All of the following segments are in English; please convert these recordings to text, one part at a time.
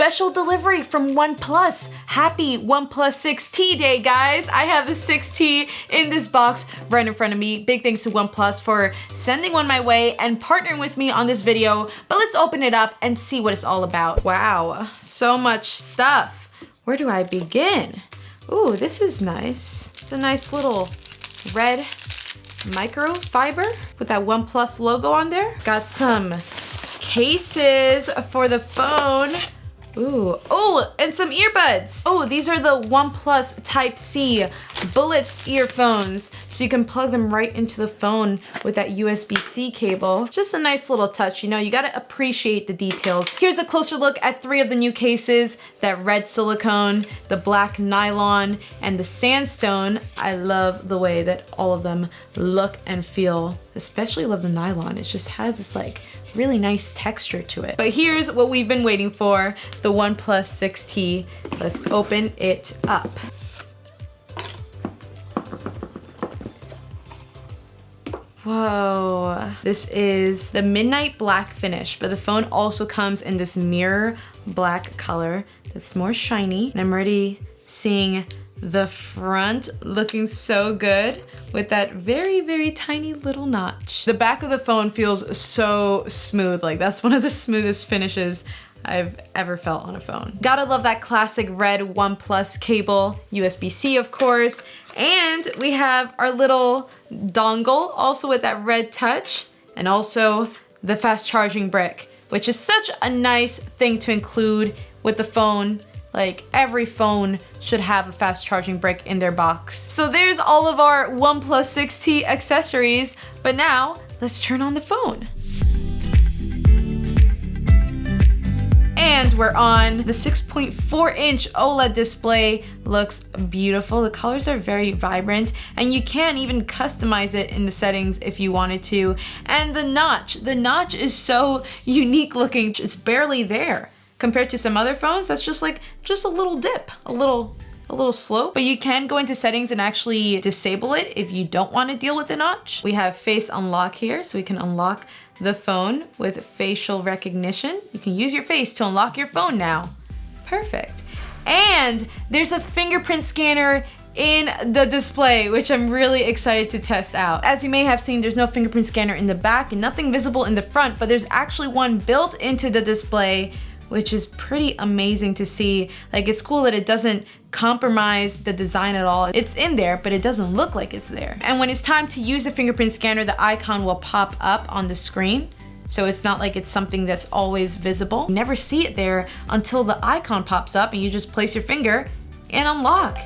special delivery from OnePlus. Happy OnePlus 6T day, guys. I have the 6T in this box right in front of me. Big thanks to OnePlus for sending one my way and partnering with me on this video. But let's open it up and see what it's all about. Wow, so much stuff. Where do I begin? Ooh, this is nice. It's a nice little red microfiber with that OnePlus logo on there. Got some cases for the phone. Ooh, oh, and some earbuds. Oh, these are the OnePlus Type-C Bullets earphones. So you can plug them right into the phone with that USB-C cable. Just a nice little touch, you know, you gotta appreciate the details. Here's a closer look at 3 of the new cases, that red silicone, the black nylon, and the sandstone. I love the way that all of them look and feel. Especially love the nylon. It just has this like really nice texture to it. But here's what we've been waiting for, the OnePlus 6T. Let's open it up. Whoa, this is the midnight black finish, but the phone also comes in this mirror black color that's more shiny. And I'm already seeing the front looking so good with that very, very tiny little notch. The back of the phone feels so smooth. Like that's one of the smoothest finishes I've ever felt on a phone. Gotta love that classic red OnePlus cable, USB-C of course, and we have our little dongle also with that red touch, and also the fast charging brick, which is such a nice thing to include with the phone. Like every phone should have a fast charging brick in their box. So there's all of our OnePlus 6T accessories, but now let's turn on the phone. And we're on the 6.4-inch OLED display. Looks beautiful. The colors are very vibrant, and you can even customize it in the settings if you wanted to. And the notch is so unique looking. It's barely there. Compared to some other phones, that's just a little dip, a little slope. But you can go into settings and actually disable it if you don't want to deal with the notch. We have face unlock here, so we can unlock the phone with facial recognition. You can use your face to unlock your phone now. Perfect. And there's a fingerprint scanner in the display, which I'm really excited to test out. As you may have seen, there's no fingerprint scanner in the back and nothing visible in the front, but there's actually one built into the display, which is pretty amazing to see. Like, it's cool that it doesn't compromise the design at all. It's in there, but it doesn't look like it's there. And when it's time to use a fingerprint scanner, the icon will pop up on the screen. So it's not like it's something that's always visible. You never see it there until the icon pops up and you just place your finger and unlock.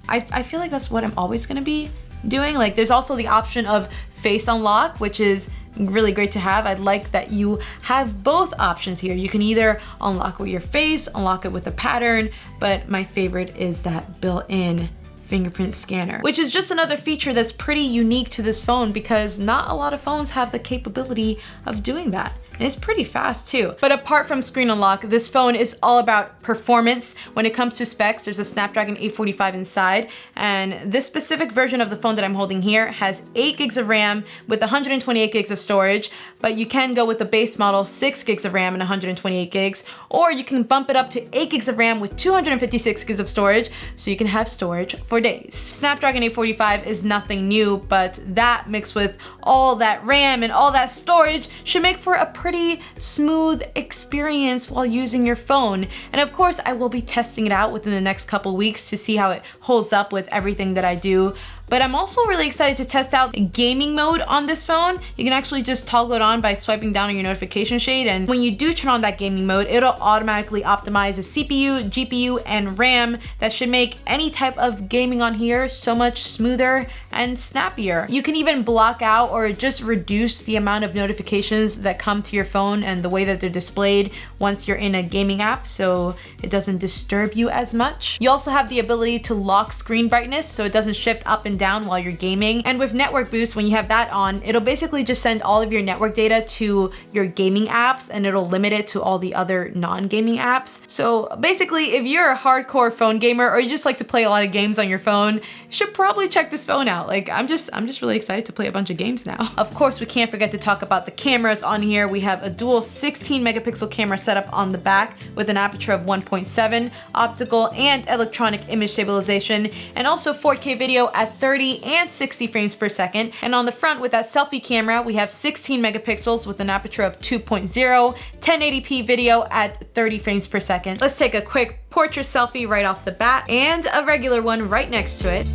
I feel like that's what I'm always gonna be doing. Like, there's also the option of face unlock, which is really great to have. I like that you have both options here. You can either unlock with your face, unlock it with a pattern, but my favorite is that built-in fingerprint scanner, which is just another feature that's pretty unique to this phone because not a lot of phones have the capability of doing that. And it's pretty fast too. But apart from screen unlock, this phone is all about performance. When it comes to specs, there's a Snapdragon 845 inside, and this specific version of the phone that I'm holding here has 8 gigs of RAM with 128 gigs of storage, but you can go with the base model 6 gigs of RAM and 128 gigs, or you can bump it up to 8 gigs of RAM with 256 gigs of storage, so you can have storage for days. Snapdragon 845 is nothing new, but that mixed with all that RAM and all that storage should make for a pretty smooth experience while using your phone. And of course, I will be testing it out within the next couple weeks to see how it holds up with everything that I do. But I'm also really excited to test out gaming mode on this phone. You can actually just toggle it on by swiping down on your notification shade, and when you do turn on that gaming mode, it'll automatically optimize the CPU, GPU, and RAM. That should make any type of gaming on here so much smoother and snappier. You can even block out or just reduce the amount of notifications that come to your phone and the way that they're displayed once you're in a gaming app, so it doesn't disturb you as much. You also have the ability to lock screen brightness so it doesn't shift up and down while you're gaming. And with network boost, when you have that on, it'll basically just send all of your network data to your gaming apps and it'll limit it to all the other non-gaming apps. So basically, if you're a hardcore phone gamer or you just like to play a lot of games on your phone, you should probably check this phone out. Like I'm just really excited to play a bunch of games now. Of course, we can't forget to talk about the cameras on here. We have a dual 16 megapixel camera setup on the back with an aperture of 1.7, optical and electronic image stabilization, and also 4K video at 30 and 60 frames per second. And on the front with that selfie camera, we have 16 megapixels with an aperture of 2.0, 1080p video at 30 frames per second. Let's take a quick portrait selfie right off the bat and a regular one right next to it.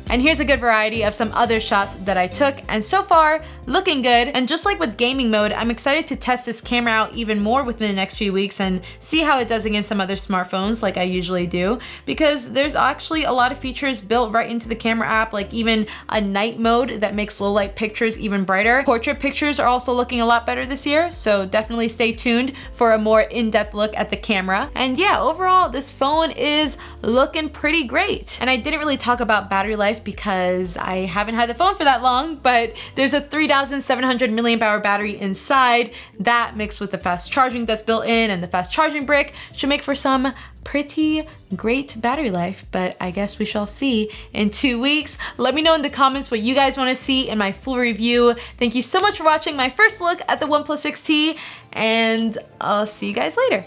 And here's a good variety of some other shots that I took, and so far, looking good. And just like with gaming mode, I'm excited to test this camera out even more within the next few weeks and see how it does against some other smartphones like I usually do, because there's actually a lot of features built right into the camera app, like even a night mode that makes low light pictures even brighter. Portrait pictures are also looking a lot better this year, so definitely stay tuned for a more in-depth look at the camera. And yeah, overall, this phone is looking pretty great. And I didn't really talk about battery life because I haven't had the phone for that long, but there's a 3,700 milliamp hour battery inside. That mixed with the fast charging that's built in and the fast charging brick should make for some pretty great battery life, but I guess we shall see in 2 weeks. Let me know in the comments what you guys want to see in my full review. Thank you so much for watching my first look at the OnePlus 6T, and I'll see you guys later.